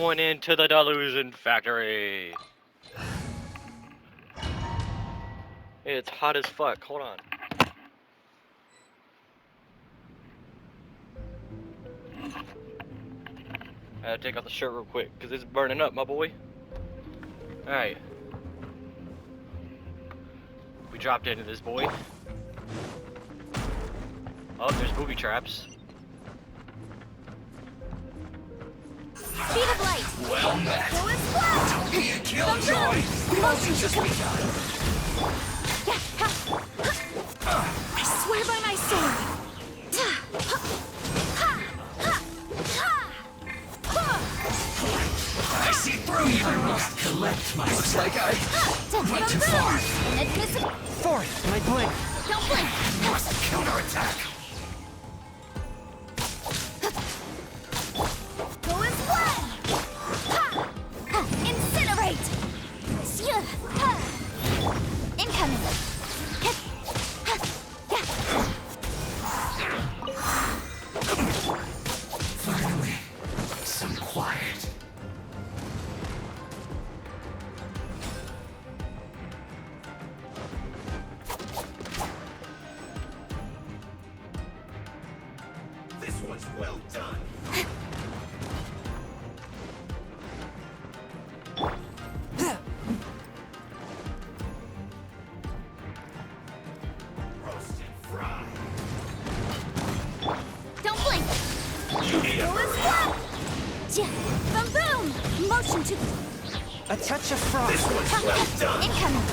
Going into the delusion factory. It's hot as fuck. Hold on. I gotta take off the shirt real quick because it's burning up, my boy. Alright. We dropped into this boy. Oh, there's booby traps. Speed of light. Well met. Go and flash. Don't be a killjoy. The motion just begun. I swear by my sword. I see through you. I must collect my. Looks like I went too far. Inadmissible. Fourth, my blink. Don't blink. Must counterattack. Go and fly. Incinerate. Incoming. Finally, some quiet. This was well done. Roast and fry. Don't blink. You need a Go and hurry. fly. Boom boom. Motion to A touch of frost. This was well done. incoming.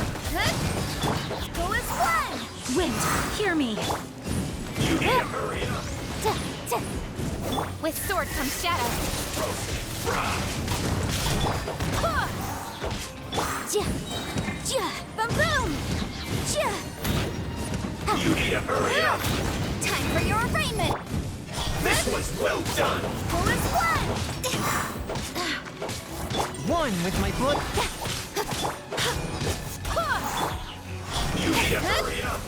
Go and fly. Wind, hear me. You need to hurry up. With sword comes shadow. Roast and fry. Boom boom. You need to hurry up. Time for your arraignment. This was well done. Go and fly. One with my blood. You need to hurry up.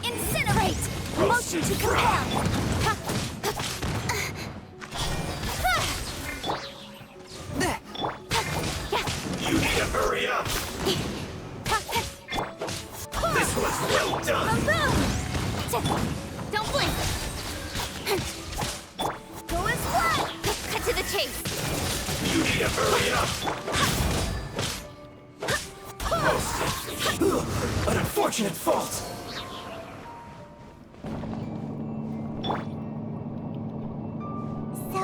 Incinerate. Motion to compel. You need to hurry up. This was well done. Boom! Don't blink! Go and fly! Cut to the chase! You need to hurry up. Roasted. An unfortunate fault. So,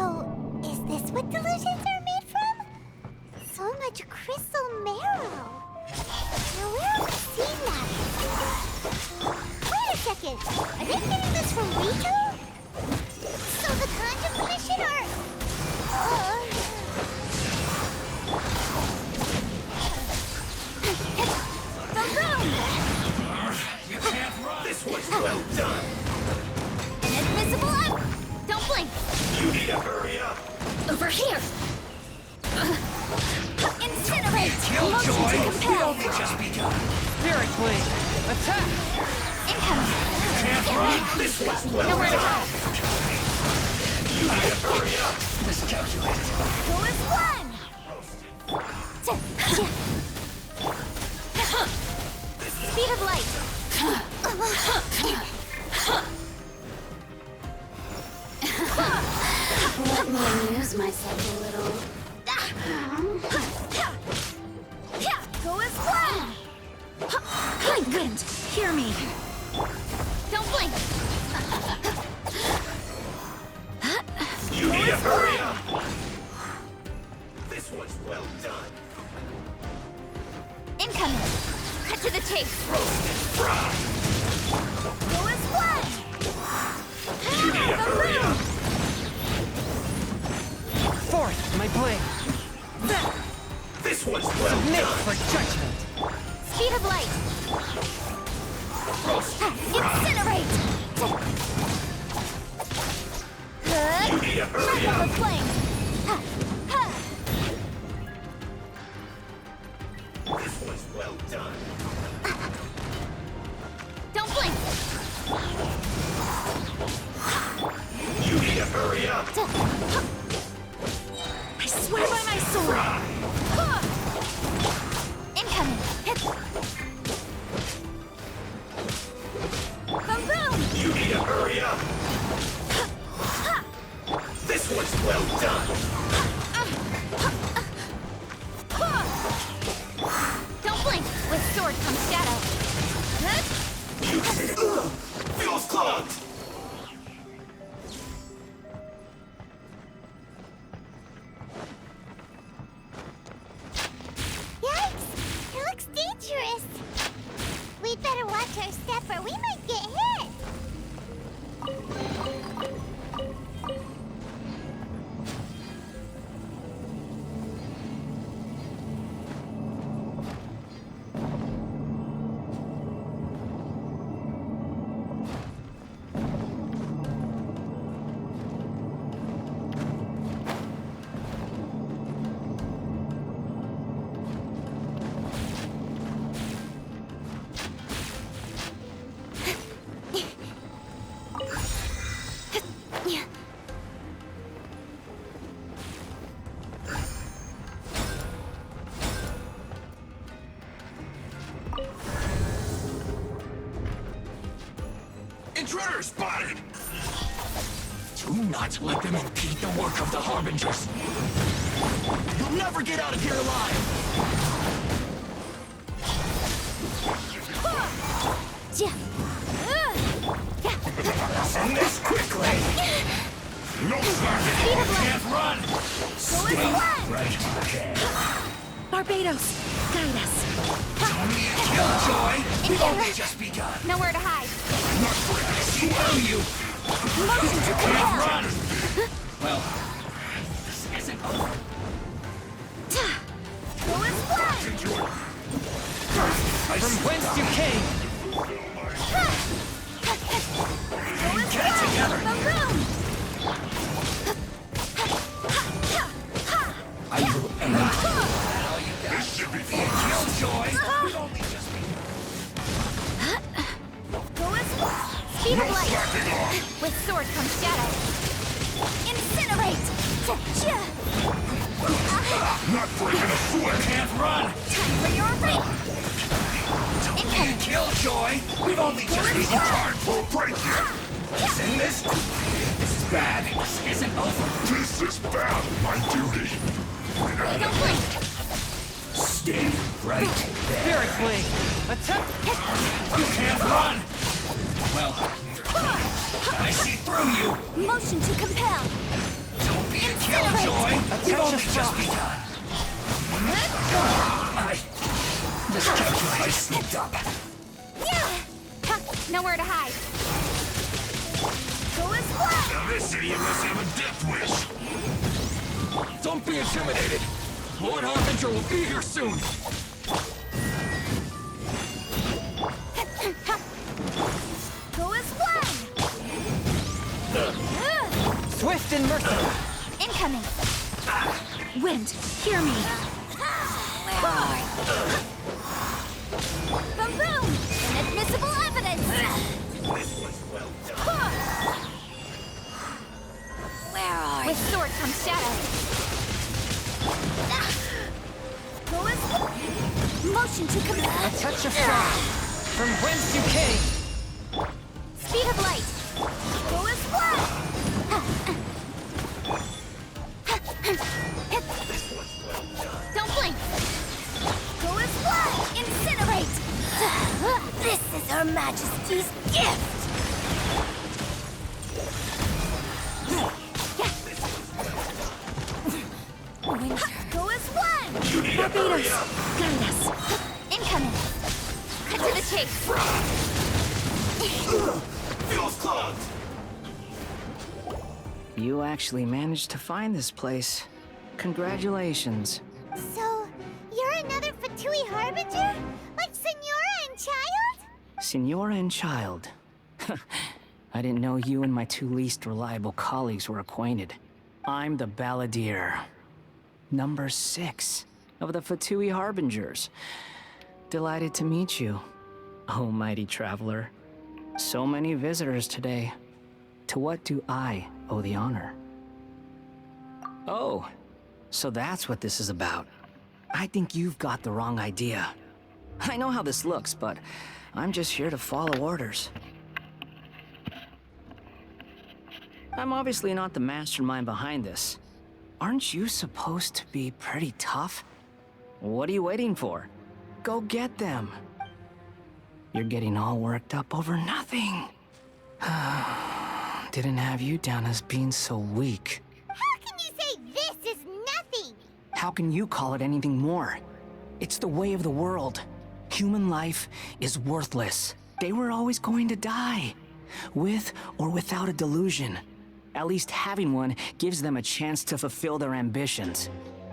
is this what delusions are made from? So much crystal marrow. Now where have I seen that? Wait a second! Are they getting this from Miko? So the Conjure Commission are... Boom! You can't run. This was well done. Inadmissible up! Don't blink! You need to hurry up. Over here! Incinerate! Killjoy. Motion to compel! It just begun. Spirit blade. Attack. Incoming! Can't run. This was well Nowhere to done. go! You need to hurry up. Miscalculated. Go and run! Speed of light! Let me amuse myself a little. Go and run! Good wind! Hear me! Don't blink! You need to hurry up. This was well done. Incoming! Cut to the chase! Roasted fry. Go and run! You need to hurry up. Fourth, my blade. This was well Submit done. for judgment. Speed of light! Roasted fry. Incinerate! You need to hurry Level up. the flame! This was well done. Don't blink! You need to hurry up. swear by my sword! Incoming! Boom boom! You need to hurry up! This one's well done! Don't blink! With sword comes shadow. Feels clogged! Yikes! It looks dangerous. We'd better watch our step or we might get hit. Intruder spotted! Do not let them impede the work of the Harbingers! You'll never get out of here alive! Send this quickly! No slacking! Can't run! Stay right there! Barbados, guide us. Killjoy! We've only just begun! Nowhere to hide. Who are you? Motion to Can't compel. run! Well, this isn't over. Go as one. From whence you came! Get it together! Boom. I will end it. This should be fun. Killjoy! We've only just begun. Go as one. Speed of light. With sword comes shadow. Incinerate. Not breaking a sweat! Can't run! Time for your break. Incoming. Killjoy! We've only just begun. Time for a break here! Send this? This is bad. This isn't over. This is bad. My duty. Don't blink. Stay right there. Spirit Blade! Attack! You can't run! Well, I see through you! Motion to compel. Don't be a killjoy! We've only just begun. I sneaked up. Nowhere to hide. Go as one. Now this idiot must have a death wish. Don't be intimidated. Lord Harbinger will be here soon. Go as one. Swift and merciful! Incoming. Wind, hear me. Boom boom. Inadmissible evidence. This was well done. Where are you? With sword comes shadow. Go as motion to A command. touch of frost! From whence you came! Speed of light. Go as one. Don't blink. Go as one. Incinerate. This is Her Majesty's gift. Go as one. You need to hurry up. Guide us. Incoming. Cut to the chase. Feels clogged. You actually managed to find this place. Congratulations. So, you're another Fatui Harbinger? Like Senora and Child? Signora and Child. I didn't know you and my two least reliable colleagues were acquainted. I'm the Balladeer. Number 6 of the Fatui Harbingers. Delighted to meet you, oh mighty traveler. So many visitors today. To what do I owe the honor? Oh, So that's what this is about. I think you've got the wrong idea. I know how this looks, but I'm just here to follow orders. I'm obviously not the mastermind behind this. Aren't you supposed to be pretty tough? What are you waiting for? Go get them. You're getting all worked up over nothing. Didn't have you down as being so weak. How can you say this is nothing? How can you call it anything more? It's the way of the world. Human life is worthless. They were always going to die, with or without a delusion. At least having one gives them a chance to fulfill their ambitions.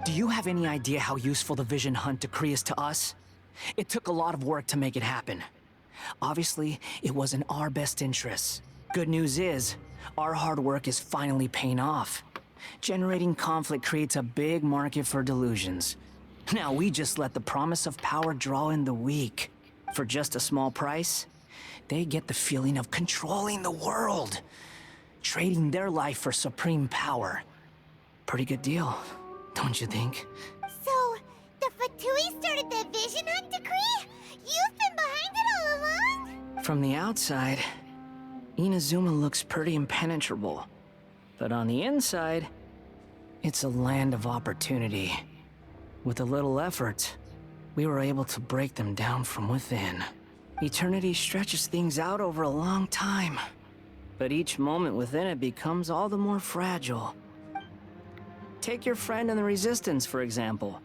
Do you have any idea how useful the Vision Hunt decree is to us? It took a lot of work to make it happen. Obviously, it was in our best interests. Good news is, our hard work is finally paying off. Generating conflict creates a big market for delusions. Now we just let the promise of power draw in the weak. For just a small price, they get the feeling of controlling the world. Trading their life for supreme power. Pretty good deal, don't you think? So, the Fatui started the Vision Hunt decree? You've been behind it all along? From the outside, Inazuma looks pretty impenetrable. But on the inside, it's a land of opportunity. With a little effort, we were able to break them down from within. Eternity stretches things out over a long time. But each moment within it becomes all the more fragile. Take your friend in the Resistance, for example.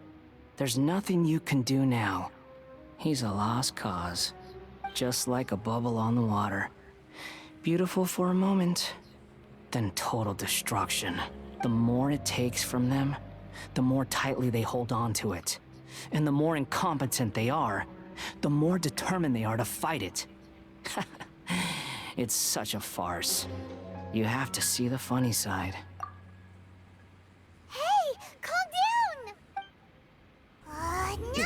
There's nothing you can do now. He's a lost cause, just like a bubble on the water. Beautiful for a moment, then total destruction. The more it takes from them, the more tightly they hold on to it. And the more incompetent they are, the more determined they are to fight it. It's such a farce. You have to see the funny side. Hey, calm down! No!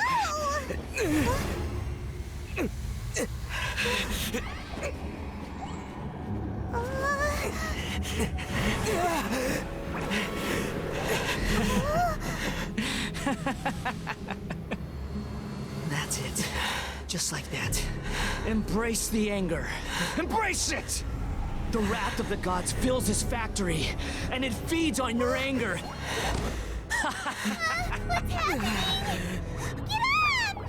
That's it. Just like that. Embrace the anger. Embrace it! The wrath of the gods fills his factory, and it feeds on your anger. What's happening? Get up!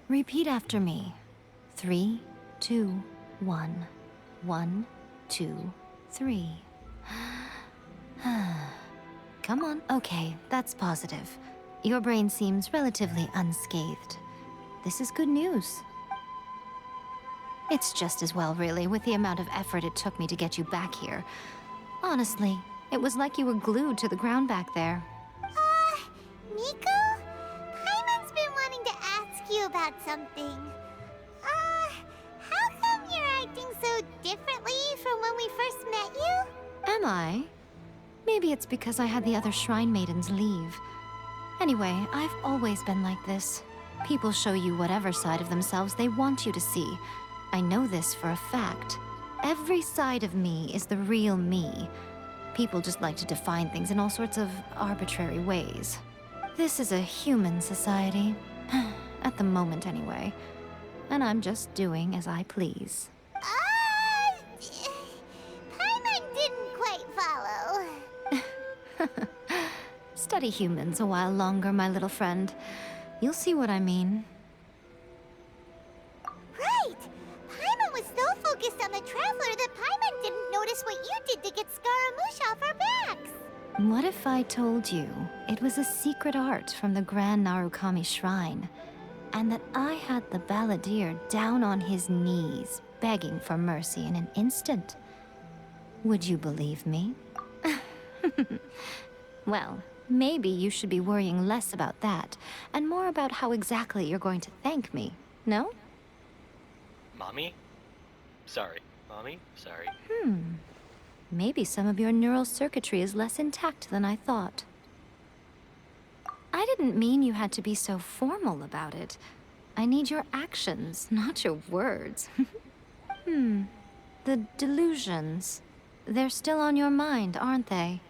Repeat after me. 3, 2, 1. 1, 2, 3. Come on. Okay, that's positive. Your brain seems relatively unscathed. This is good news. It's just as well, really, with the amount of effort it took me to get you back here. Honestly, it was like you were glued to the ground back there. Miko? Paimon's been wanting to ask you about something. How come you're acting so differently from when we first met you? Am I? Maybe it's because I had the other Shrine Maidens leave. Anyway, I've always been like this. People show you whatever side of themselves they want you to see. I know this for a fact. Every side of me is the real me. People just like to define things in all sorts of arbitrary ways. This is a human society. At the moment, anyway. And I'm just doing as I please. Paimon didn't quite follow. Study humans a while longer, my little friend. You'll see what I mean. Right! Paimon was so focused on the Traveler that Paimon didn't notice what you did to get Scaramouche off our backs. What if I told you it was a secret art from the Grand Narukami Shrine, and that I had the balladeer down on his knees, begging for mercy in an instant? Would you believe me? Well, maybe you should be worrying less about that, and more about how exactly you're going to thank me, no? Mommy? Sorry. Mommy? Sorry. Maybe some of your neural circuitry is less intact than I thought. I didn't mean you had to be so formal about it. I need your actions, not your words. The delusions. They're still on your mind, aren't they?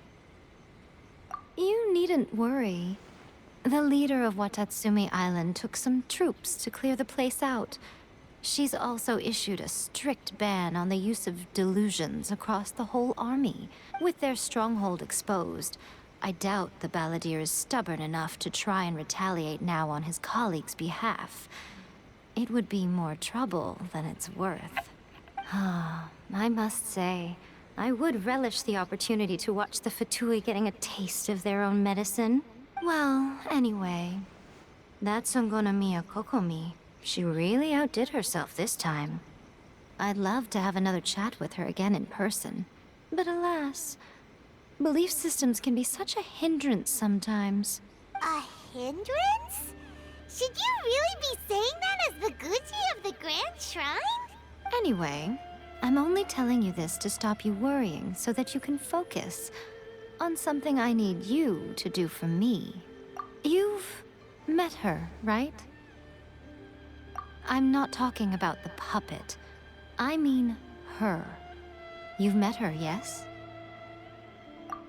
You needn't worry. The leader of Watatsumi Island took some troops to clear the place out. She's also issued a strict ban on the use of delusions across the whole army. With their stronghold exposed, I doubt the Balladeer is stubborn enough to try and retaliate now on his colleagues' behalf. It would be more trouble than it's worth. I must say, I would relish the opportunity to watch the Fatui getting a taste of their own medicine. Well, anyway, that Songonamiya Kokomi, she really outdid herself this time. I'd love to have another chat with her again in person. But alas, belief systems can be such a hindrance sometimes. A hindrance? Should you really be saying that as the Gucci of the Grand Shrine? Anyway, I'm only telling you this to stop you worrying so that you can focus on something I need you to do for me. You've met her, right? I'm not talking about the puppet. I mean her. You've met her, yes?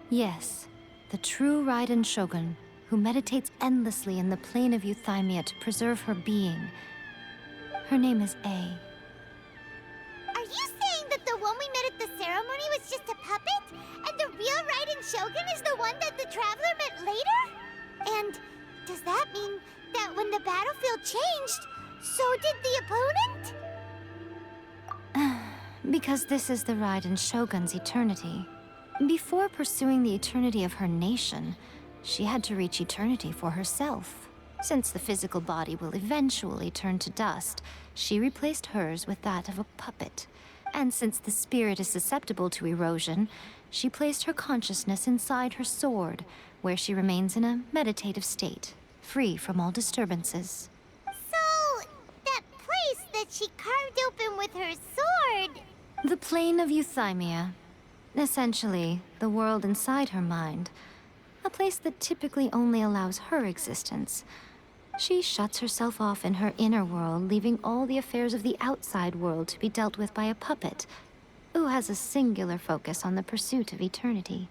Yes, the true Raiden Shogun, who meditates endlessly in the plane of Euthymia to preserve her being. Her name is A. Are you saying that the one we met at the ceremony was just a puppet? And the real Raiden Shogun is the one that the Traveler met later? And does that mean that when the battlefield changed, so did the opponent? Because this is the Raiden Shogun's eternity. Before pursuing the eternity of her nation, she had to reach eternity for herself. Since the physical body will eventually turn to dust, she replaced hers with that of a puppet. And since the spirit is susceptible to erosion, she placed her consciousness inside her sword, where she remains in a meditative state, free from all disturbances. So, that place that she carved open with her sword... The plane of Euthymia. Essentially, the world inside her mind. A place that typically only allows her existence. She shuts herself off in her inner world, leaving all the affairs of the outside world to be dealt with by a puppet, who has a singular focus on the pursuit of eternity.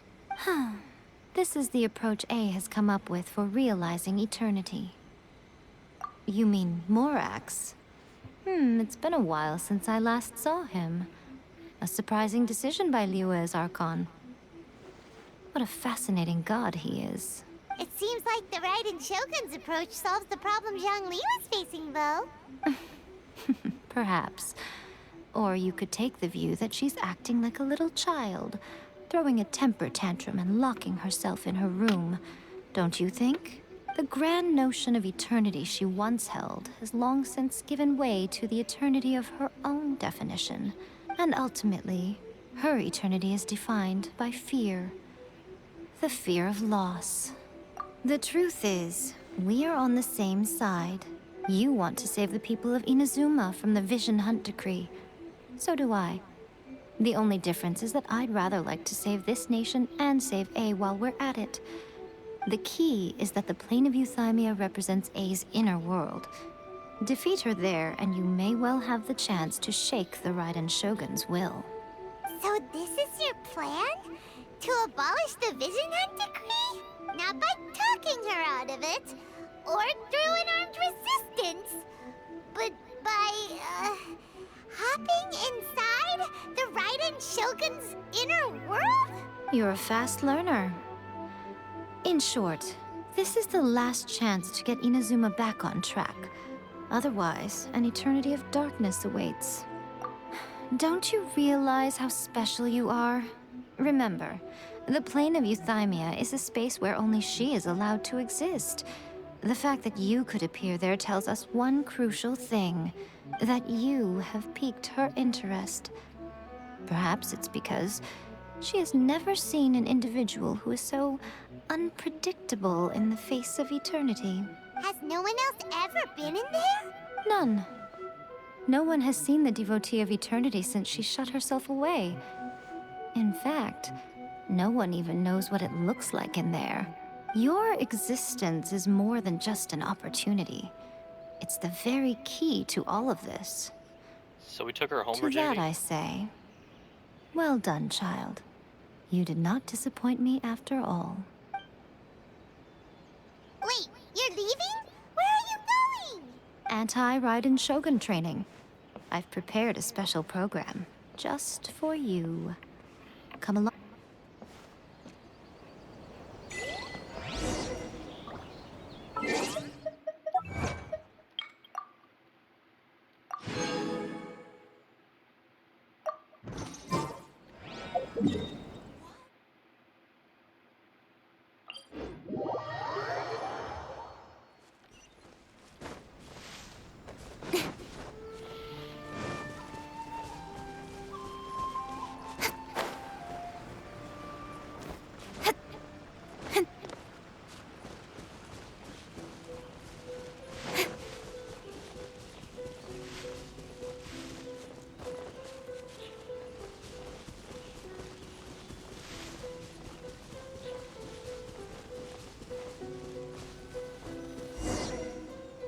This is the approach A has come up with for realizing eternity. You mean Morax? It's been a while since I last saw him. A surprising decision by Liyue's Archon. What a fascinating god he is. It seems like the Raiden Shogun's approach solves the problem Zhang Li was facing, though. Perhaps. Or you could take the view that she's acting like a little child, throwing a temper tantrum and locking herself in her room. Don't you think? The grand notion of eternity she once held has long since given way to the eternity of her own definition. And ultimately, her eternity is defined by fear. The fear of loss. The truth is, we are on the same side. You want to save the people of Inazuma from the Vision Hunt decree. So do I. The only difference is that I'd rather like to save this nation and save A while we're at it. The key is that the plane of Euthymia represents A's inner world. Defeat her there, and you may well have the chance to shake the Raiden Shogun's will. So this is your plan? To abolish the Vision Hunt decree? Not by talking her out of it, or through an armed resistance, but by, hopping inside the Raiden Shogun's inner world? You're a fast learner. In short, this is the last chance to get Inazuma back on track. Otherwise, an eternity of darkness awaits. Don't you realize how special you are? Remember, the plane of Euthymia is a space where only she is allowed to exist. The fact that you could appear there tells us one crucial thing, that you have piqued her interest. Perhaps it's because she has never seen an individual who is so unpredictable in the face of eternity. Has no one else ever been in there? None. No one has seen the devotee of eternity since she shut herself away. In fact, no one even knows what it looks like in there. Your existence is more than just an opportunity. It's the very key to all of this. So we took her home, To Virginia? that I say, well done, child. You did not disappoint me after all. Wait, you're leaving? Where are you going? Anti-Raiden Shogun training. I've prepared a special program just for you. Come along.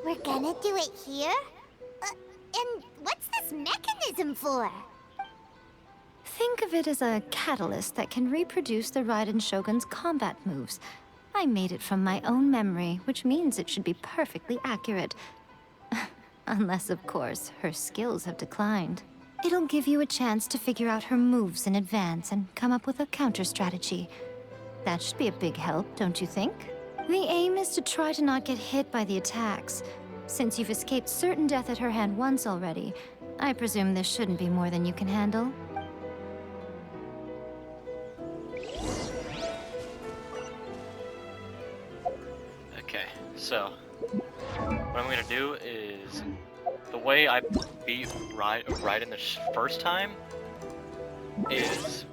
We're gonna do it here? And what's this mechanism for? Think of it as a catalyst that can reproduce the Raiden Shogun's combat moves. I made it from my own memory, which means it should be perfectly accurate. Unless, of course, her skills have declined. It'll give you a chance to figure out her moves in advance and come up with a counter strategy. That should be a big help, don't you think? The aim is to try to not get hit by the attacks. Since you've escaped certain death at her hand once already, I presume this shouldn't be more than you can handle. Okay, so what I'm gonna do is the way I beat Raiden the first time is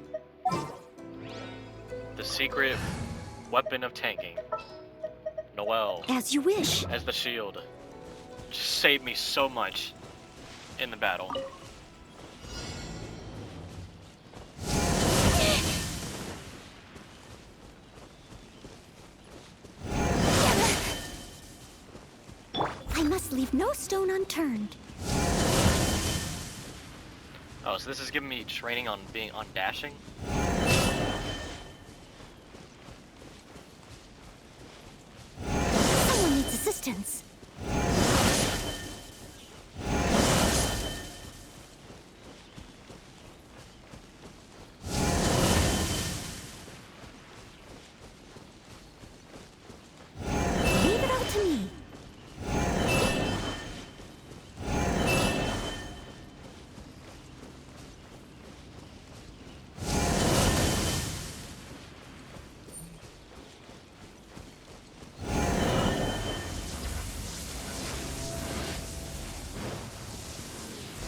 the secret weapon of tanking. Noelle As you wish. as the shield just saved me so much in the battle. I must leave no stone unturned. Oh, so this is giving me training on dashing? Someone needs assistance. Leave it all to me.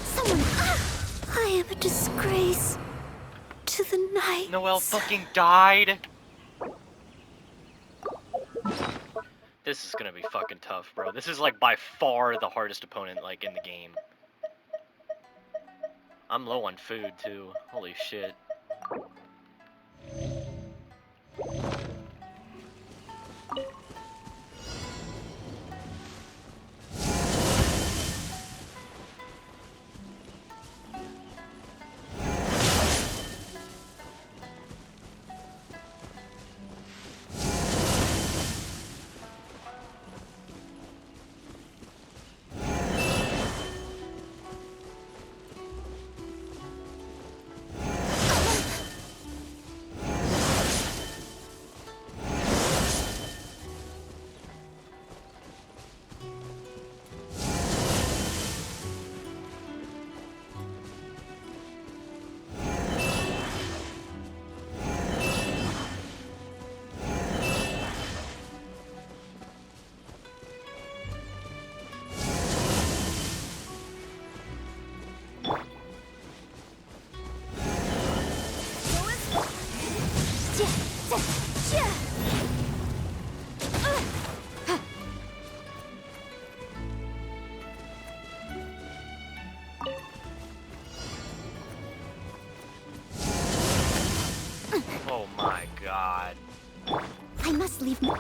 Someone. I am a disgrace to the night. Noelle fucking died! This is gonna be fucking tough, bro. This is like by far the hardest opponent like in the game. I'm low on food too. Holy shit. Oh my god. I must leave no.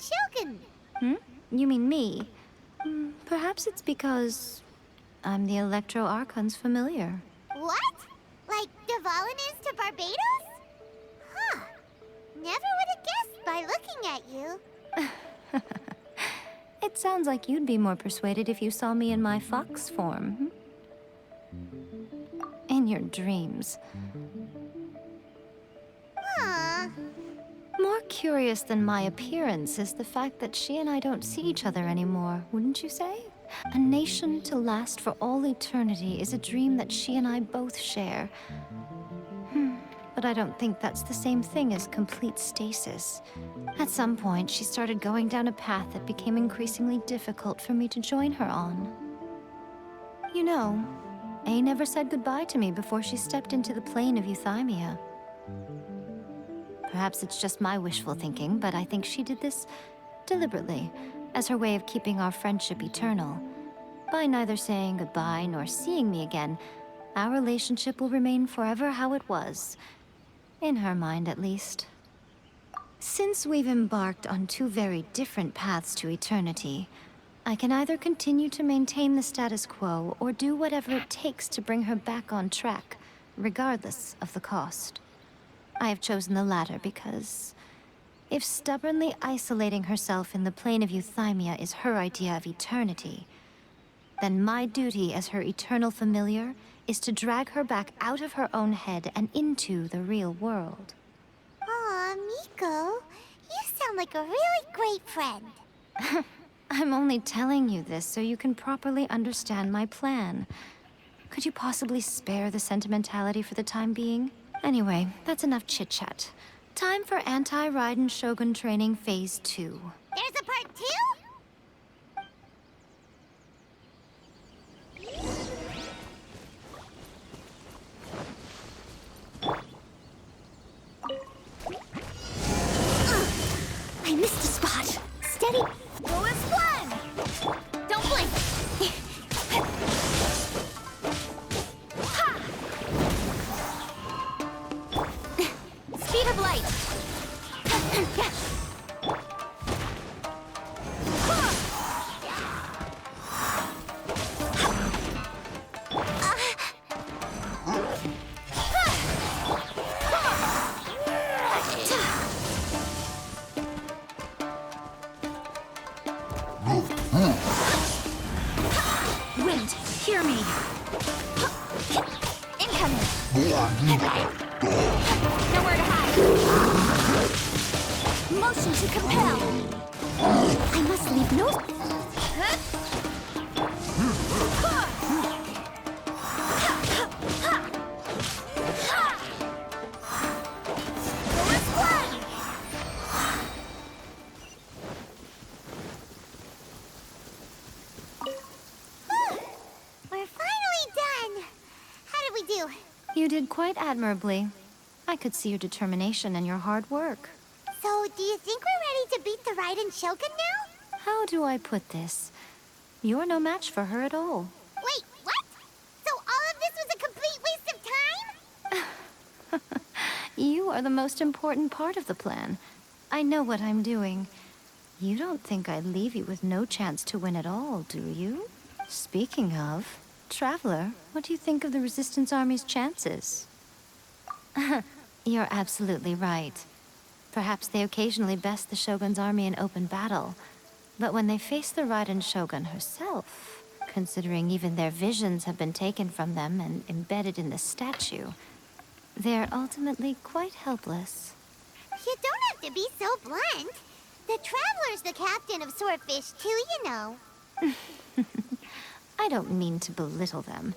Shogun. You mean me? Perhaps it's because I'm the Electro Archon's familiar. What? Like Dvalin is to Barbados? Huh. Never would have guessed by looking at you. It sounds like you'd be more persuaded if you saw me in my fox form. In your dreams. Aw. More curious than my appearance is the fact that she and I don't see each other anymore, wouldn't you say? A nation to last for all eternity is a dream that she and I both share. But I don't think that's the same thing as complete stasis. At some point, she started going down a path that became increasingly difficult for me to join her on. You know, A never said goodbye to me before she stepped into the plane of Euthymia. Perhaps it's just my wishful thinking, but I think she did this deliberately, as her way of keeping our friendship eternal. By neither saying goodbye nor seeing me again, our relationship will remain forever how it was. In her mind, at least. Since we've embarked on two very different paths to eternity, I can either continue to maintain the status quo or do whatever it takes to bring her back on track, regardless of the cost. I have chosen the latter because if stubbornly isolating herself in the plane of Euthymia is her idea of eternity, then my duty as her eternal familiar is to drag her back out of her own head and into the real world. Aw, Miko. You sound like a really great friend. I'm only telling you this so you can properly understand my plan. Could you possibly spare the sentimentality for the time being? Anyway, that's enough chit-chat. Time for Anti-Raiden Shogun Training Phase 2. There's a part 2? I missed a spot. Steady. Go as one! Don't blink! Ha! Speed of light! Wind, hear me. Incoming! Nowhere to hide! Motion to compel! I must leave no... Huh? Go as one! We're finally done! How did we do? You did quite admirably. I could see your determination and your hard work. So, do you think we're ready to beat the Raiden Shogun now? How do I put this? You're no match for her at all. Wait, what? So all of this was a complete waste of time? You are the most important part of the plan. I know what I'm doing. You don't think I'd leave you with no chance to win at all, do you? Speaking of, Traveler, what do you think of the Resistance Army's chances? You're absolutely right. Perhaps they occasionally best the Shogun's army in open battle, but when they face the Raiden Shogun herself, considering even their visions have been taken from them and embedded in the statue, they're ultimately quite helpless. You don't have to be so blunt. The Traveler's the captain of Swordfish too, you know. I don't mean to belittle them.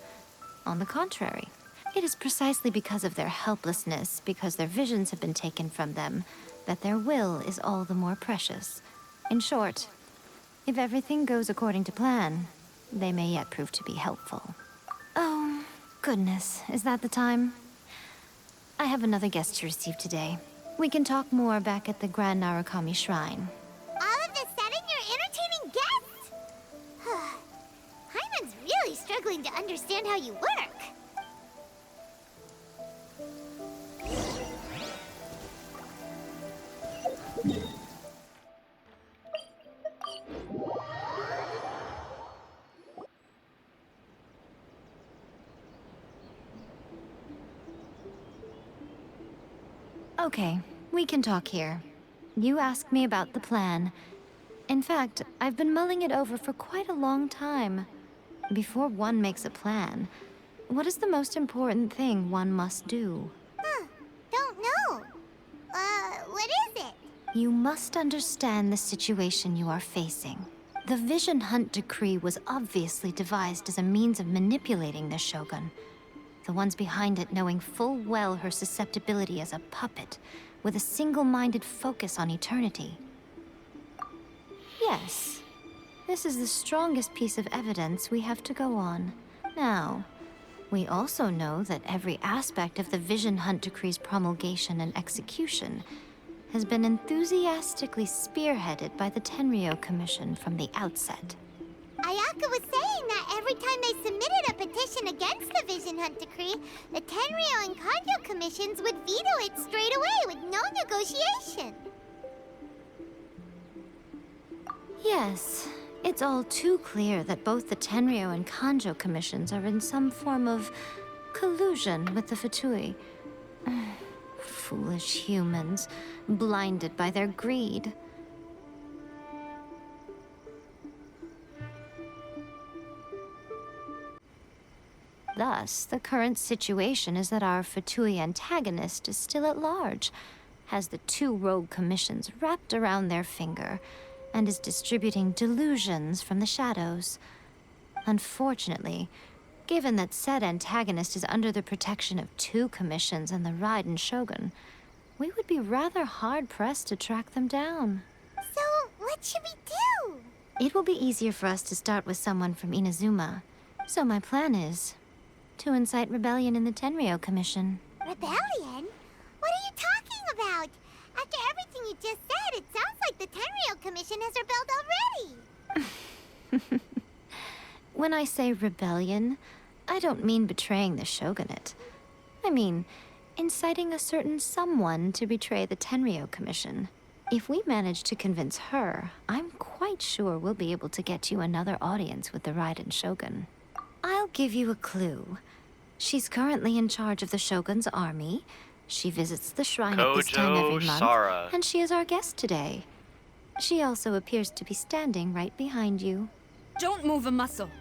On the contrary, it is precisely because of their helplessness, because their visions have been taken from them, that their will is all the more precious. In short, if everything goes according to plan, they may yet prove to be helpful. Oh, goodness, is that the time? I have another guest to receive today. We can talk more back at the Grand Narukami Shrine. All of a sudden, you're entertaining guests? Hyman's really struggling to understand how you work. Okay, we can talk here. You asked me about the plan. In fact, I've been mulling it over for quite a long time. Before one makes a plan, what is the most important thing one must do? Don't know. What is it? You must understand the situation you are facing. The Vision Hunt Decree was obviously devised as a means of manipulating the Shogun. The ones behind it knowing full well her susceptibility as a puppet, with a single-minded focus on eternity. Yes, this is the strongest piece of evidence we have to go on. Now, we also know that every aspect of the Vision Hunt Decree's promulgation and execution has been enthusiastically spearheaded by the Tenryou Commission from the outset. Ayaka was saying that every time they submitted a petition against the Vision Hunt Decree, the Tenryou and Kanjo commissions would veto it straight away with no negotiation. Yes, it's all too clear that both the Tenryou and Kanjo commissions are in some form of collusion with the Fatui. Foolish humans, blinded by their greed. Thus, the current situation is that our Fatui antagonist is still at large, has the two rogue commissions wrapped around their finger, and is distributing delusions from the shadows. Unfortunately, given that said antagonist is under the protection of two commissions and the Raiden Shogun, we would be rather hard-pressed to track them down. So, what should we do? It will be easier for us to start with someone from Inazuma. So my plan is to incite rebellion in the Tenryou Commission. Rebellion? What are you talking about? After everything you just said, it sounds like the Tenryou Commission has rebelled already. When I say rebellion, I don't mean betraying the shogunate. I mean inciting a certain someone to betray the Tenryou Commission. If we manage to convince her, I'm quite sure we'll be able to get you another audience with the Raiden Shogun. I'll give you a clue. She's currently in charge of the Shogun's army. She visits the shrine at this time every month, Sara. and she is our guest today. She also appears to be standing right behind you. Don't move a muscle.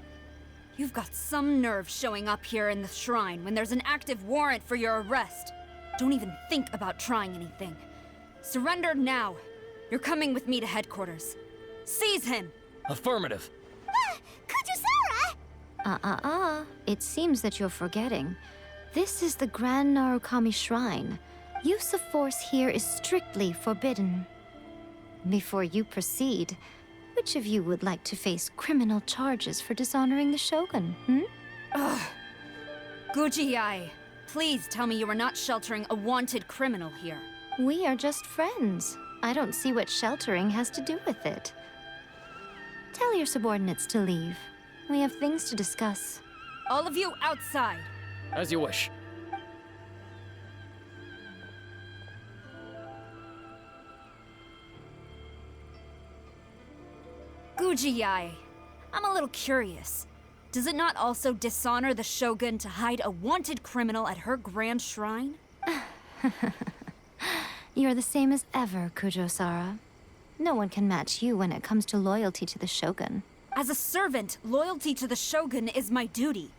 You've got some nerve showing up here in the shrine when there's an active warrant for your arrest. Don't even think about trying anything. Surrender now. You're coming with me to headquarters. Seize him! Affirmative. Kujusara! It seems that you're forgetting. This is the Grand Narukami Shrine. Use of force here is strictly forbidden. Before you proceed, which of you would like to face criminal charges for dishonoring the Shogun, Ugh. Guji-ai, please tell me you are not sheltering a wanted criminal here. We are just friends. I don't see what sheltering has to do with it. Tell your subordinates to leave. We have things to discuss. All of you outside. As you wish. Guji-ai, I'm a little curious. Does it not also dishonor the Shogun to hide a wanted criminal at her grand shrine? You're the same as ever, Kujo-Sara. No one can match you when it comes to loyalty to the Shogun. As a servant, loyalty to the Shogun is my duty.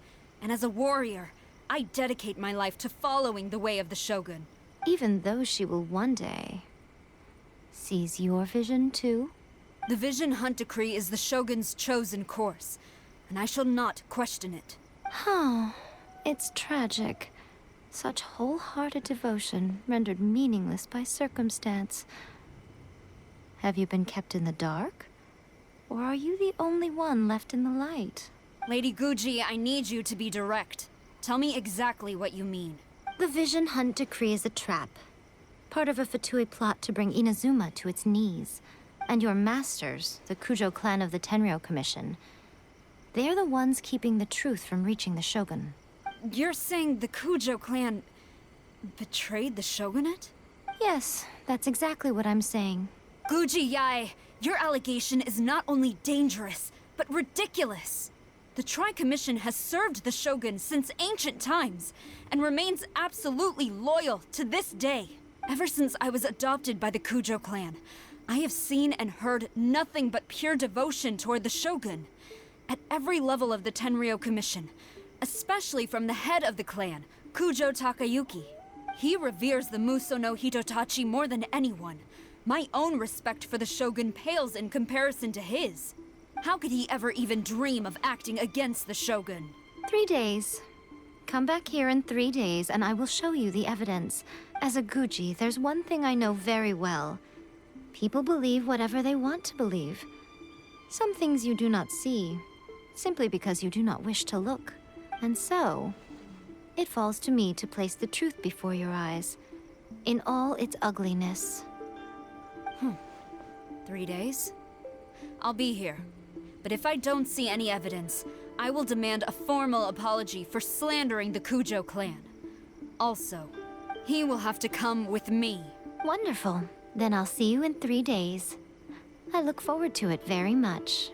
And as a warrior, I dedicate my life to following the way of the Shogun. Even though she will one day seize your vision too? The Vision Hunt Decree is the Shogun's chosen course, and I shall not question it. Oh, it's tragic. Such wholehearted devotion rendered meaningless by circumstance. Have you been kept in the dark? Or are you the only one left in the light? Lady Guji, I need you to be direct. Tell me exactly what you mean. The Vision Hunt Decree is a trap. Part of a Fatui plot to bring Inazuma to its knees. And your masters, the Kujo clan of the Tenryou Commission, they're the ones keeping the truth from reaching the Shogun. You're saying the Kujo clan betrayed the Shogunate? Yes, that's exactly what I'm saying. Guji-ai, your allegation is not only dangerous, but ridiculous. The Tri-Commission has served the Shogun since ancient times, and remains absolutely loyal to this day. Ever since I was adopted by the Kujo clan, I have seen and heard nothing but pure devotion toward the Shogun. At every level of the Tenryou Commission, especially from the head of the clan, Kujo Takayuki. He reveres the Muso no Hitotachi more than anyone. My own respect for the Shogun pales in comparison to his. How could he ever even dream of acting against the Shogun? 3 days. Come back here in 3 days and I will show you the evidence. As a Guji, there's one thing I know very well. People believe whatever they want to believe. Some things you do not see, simply because you do not wish to look. And so, it falls to me to place the truth before your eyes, in all its ugliness. 3 days? I'll be here. But if I don't see any evidence, I will demand a formal apology for slandering the Kujo clan. Also, he will have to come with me. Wonderful. Then I'll see you in 3 days. I look forward to it very much.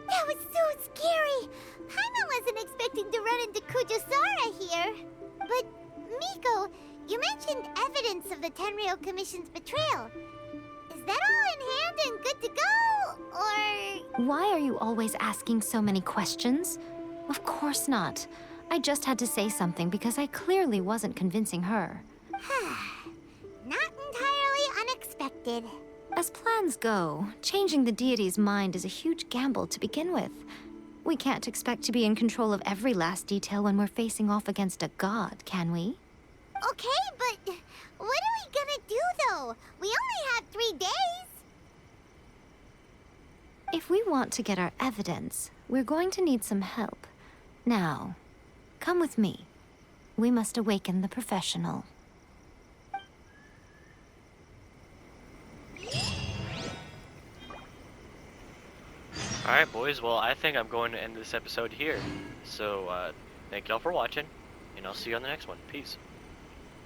That was so scary! Paimon wasn't expecting to run into Kujosara here. But, Miko, you mentioned evidence of the Tenryou Commission's betrayal. Is that all in hand and good to go, or...? Why are you always asking so many questions? Of course not. I just had to say something because I clearly wasn't convincing her. Not entirely unexpected. As plans go, changing the deity's mind is a huge gamble to begin with. We can't expect to be in control of every last detail when we're facing off against a god, can we? Okay, but what are we gonna do, though? We only have 3 days. If we want to get our evidence, we're going to need some help. Now, come with me. We must awaken the professional. Alright, boys, well, I think I'm going to end this episode here. So, thank y'all for watching, and I'll see you on the next one. Peace.